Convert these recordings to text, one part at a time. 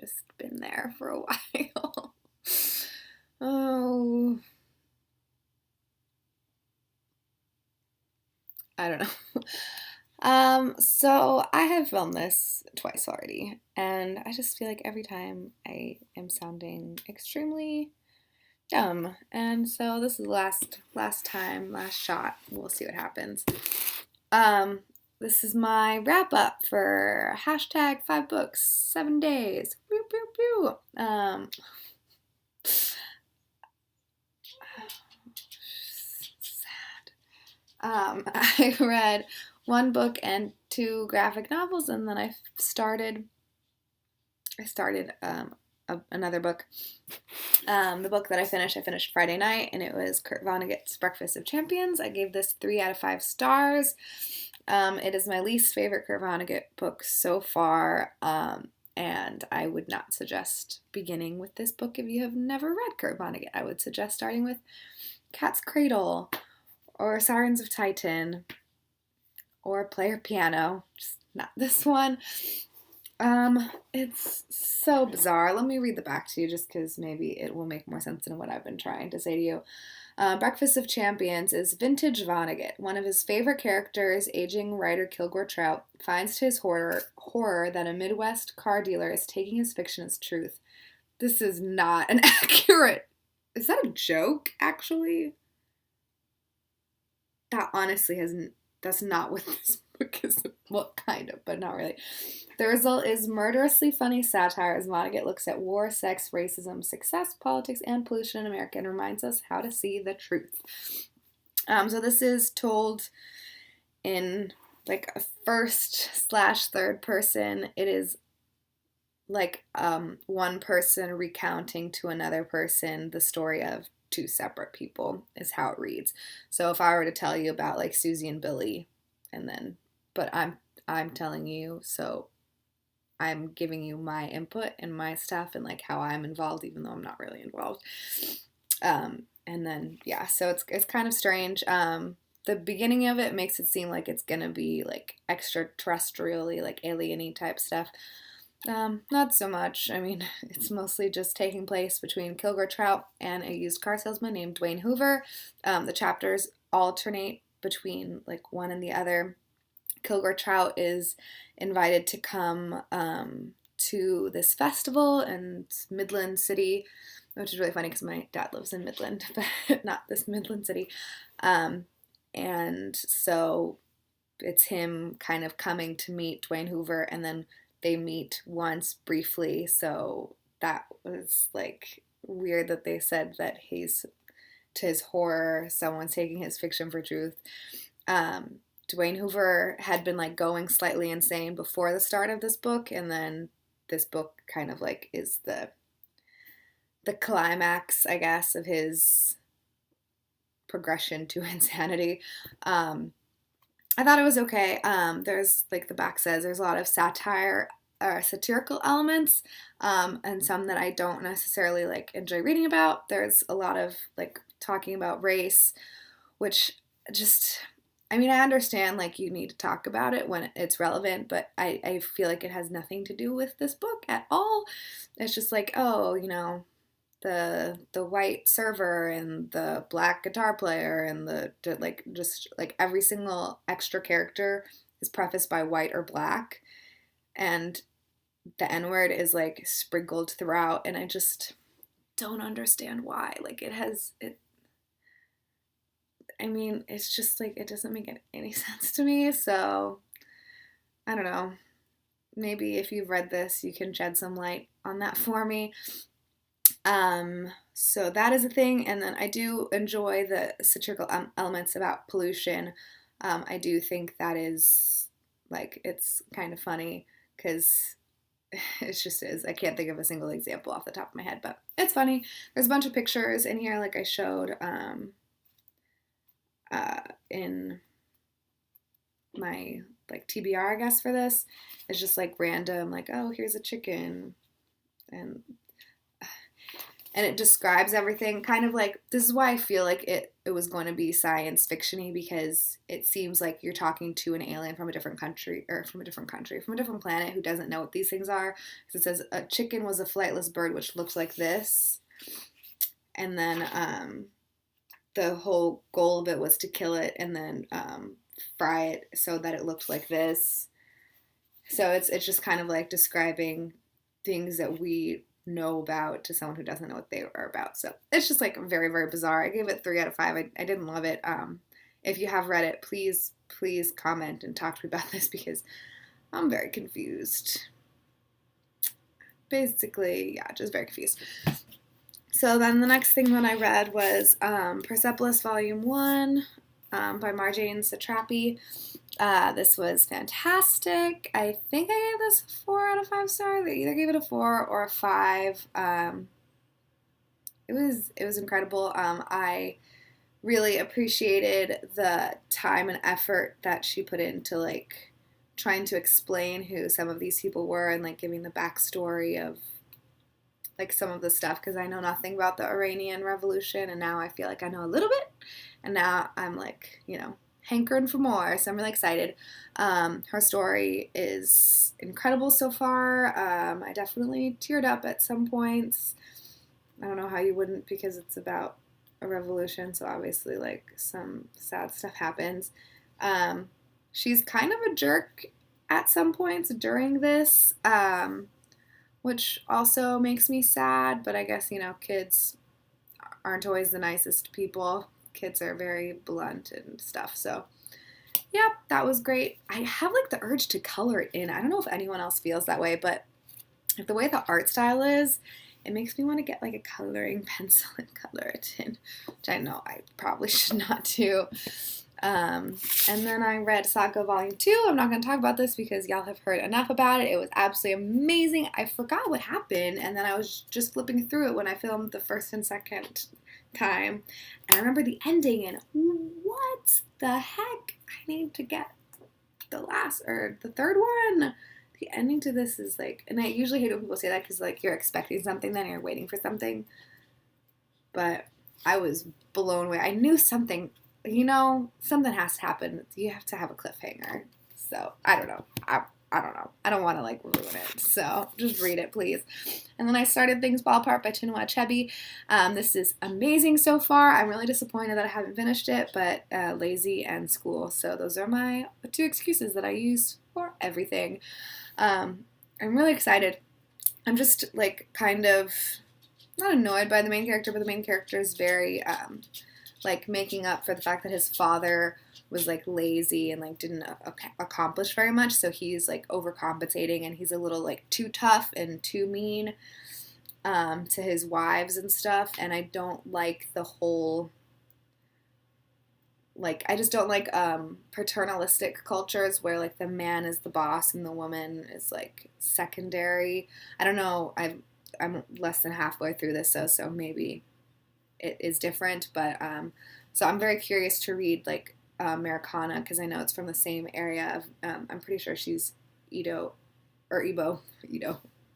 just been there for a while. Oh, I don't know. So I have filmed this twice already, and I just feel like every time I am sounding extremely dumb. And so this is the last time, last shot. We'll see what happens. Um, this is my wrap up for hashtag 5 books, 7 days. Pew, pew, pew. Sad. I read one book and two graphic novels, and then I started another book. The book that I finished Friday night, and it was Kurt Vonnegut's Breakfast of Champions. I gave this 3 out of 5 stars. It is my least favorite Kurt Vonnegut book so far, and I would not suggest beginning with this book if you have never read Kurt Vonnegut. I would suggest starting with Cat's Cradle, or Sirens of Titan, or Player Piano. Just not this one. It's so bizarre. Let me read the back to you just because maybe it will make more sense than what I've been trying to say to you. Breakfast of Champions is vintage Vonnegut. One of his favorite characters, aging writer Kilgore Trout, finds to his horror that a Midwest car dealer is taking his fiction as truth. This is not an accurate. Is that a joke, actually? That honestly hasn't. That's not what this book is. Well, kind of, but not really. The result is murderously funny satire as Vonnegut looks at war, sex, racism, success, politics, and pollution in America and reminds us how to see the truth. So this is told in like a first/third person. It is like one person recounting to another person the story of two separate people is how it reads. So if I were to tell you about like Susie and Billy, and then but I'm telling you, so I'm giving you my input and my stuff and like how I'm involved, even though I'm not really involved. And then yeah, so it's kind of strange. The beginning of it makes it seem like it's gonna be like extraterrestrially, like alien-y type stuff. Not so much. I mean, it's mostly just taking place between Kilgore Trout and a used car salesman named Dwayne Hoover. The chapters alternate between like one and the other. Kilgore Trout is invited to come to this festival in Midland City, which is really funny because my dad lives in Midland, but not this Midland City. And so it's him kind of coming to meet Dwayne Hoover, and then they meet once briefly. So that was like weird that they said that he's, to his horror, someone's taking his fiction for truth. Dwayne Hoover had been like going slightly insane before the start of this book, and then this book kind of like is the climax, I guess, of his progression to insanity. I thought it was okay. There's like the back says there's a lot of satire or satirical elements, and some that I don't necessarily like enjoy reading about. There's a lot of like talking about race, which just, I mean, I understand like you need to talk about it when it's relevant, but I feel like it has nothing to do with this book at all. It's just like, oh, the white server and the black guitar player and the like, just like every single extra character is prefaced by white or black, and the N-word is like sprinkled throughout, and I just don't understand why. Like it I mean, it's just like it doesn't make any sense to me. So I don't know. Maybe if you've read this, you can shed some light on that for me. So that is a thing, and then I do enjoy the satirical elements about pollution. I do think that is like it's kind of funny because it just is. I can't think of a single example off the top of my head, but it's funny. There's a bunch of pictures in here, like I showed in my like TBR, I guess, for this. It's just like random, like, oh, here's a chicken, and and it describes everything kind of like, this is why I feel like it was going to be science fiction-y, because it seems like you're talking to an alien from a different country, or from a different planet, who doesn't know what these things are. Because it says a chicken was a flightless bird which looks like this, and then the whole goal of it was to kill it and then fry it so that it looked like this. So it's just kind of like describing things that we know about to someone who doesn't know what they are about. So it's just like very, very bizarre. I gave it 3 out of 5. I didn't love it. If you have read it, please comment and talk to me about this, because I'm very confused. Basically, yeah, just very confused. So then the next thing that I read was Persepolis Volume 1 by Marjane Satrapi. This was fantastic. I think I gave this a 4 out of 5 stars. I either gave it a 4 or a 5. It was incredible. I really appreciated the time and effort that she put into like trying to explain who some of these people were, and like giving the backstory of like some of the stuff, because I know nothing about the Iranian Revolution, and now I feel like I know a little bit, and now I'm like, hankering for more, so I'm really excited. Her story is incredible so far. I definitely teared up at some points. I don't know how you wouldn't, because it's about a revolution, so obviously like some sad stuff happens. She's kind of a jerk at some points during this, which also makes me sad, but I guess, kids aren't always the nicest people. Kids are very blunt and stuff, so yeah, that was great. I have like the urge to color it in. I don't know if anyone else feels that way, but the way the art style is, it makes me want to get like a coloring pencil and color it in, which I know I probably should not do. And then I read Saga Volume 2. I'm not going to talk about this because y'all have heard enough about it. It was absolutely amazing. I forgot what happened, and then I was just flipping through it when I filmed the first and second time, and I remember the ending, and what the heck? I need to get the third one. The ending to this is like, and I usually hate when people say that, because like you're expecting something, then you're waiting for something, but I was blown away. I knew something, something has to happen. You have to have a cliffhanger. So I don't know. I don't know. I don't want to like ruin it. So just read it, please. And then I started Things Fall Apart by Chinua Achebe. This is amazing so far. I'm really disappointed that I haven't finished it, but lazy and school. So those are my 2 excuses that I use for everything. I'm really excited. I'm just like kind of not annoyed by the main character, but the main character is very like making up for the fact that his father was like lazy and like didn't accomplish very much, so he's like overcompensating, and he's a little like too tough and too mean to his wives and stuff, and I don't like the whole, like, I just don't like paternalistic cultures where like the man is the boss and the woman is like secondary. I don't know, I'm less than halfway through this, so maybe it is different, but so I'm very curious to read like Americana, because I know it's from the same area of, I'm pretty sure she's Igbo,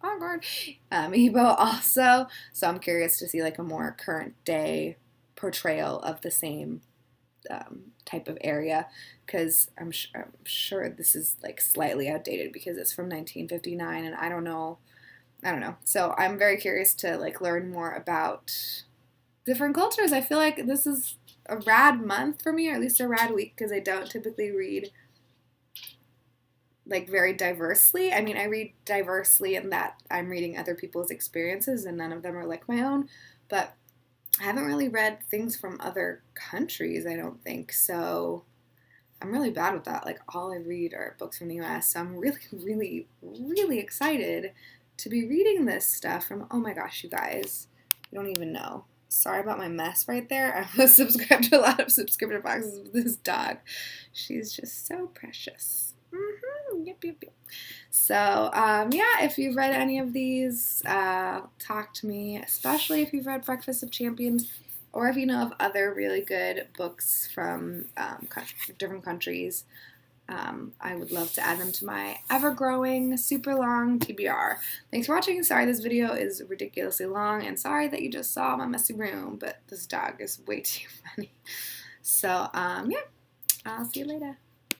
awkward, Igbo also, so I'm curious to see like a more current day portrayal of the same type of area, because I'm sure this is like slightly outdated because it's from 1959, and I don't know, so I'm very curious to like learn more about different cultures. I feel like this is a rad month for me, or at least a rad week, because I don't typically read like very diversely. I mean, I read diversely in that I'm reading other people's experiences and none of them are like my own, but I haven't really read things from other countries, I don't think, so I'm really bad with that. Like, all I read are books from the US, so I'm really, really, really excited to be reading this stuff from, oh my gosh, you guys, you don't even know. Sorry about my mess right there. I was subscribed to a lot of subscription boxes with this dog. She's just so precious. Yep. So, yeah, if you've read any of these, talk to me, especially if you've read Breakfast of Champions, or if you know of other really good books from different countries. I would love to add them to my ever-growing, super long TBR. Thanks for watching. Sorry this video is ridiculously long, and sorry that you just saw my messy room, but this dog is way too funny. So, yeah, I'll see you later.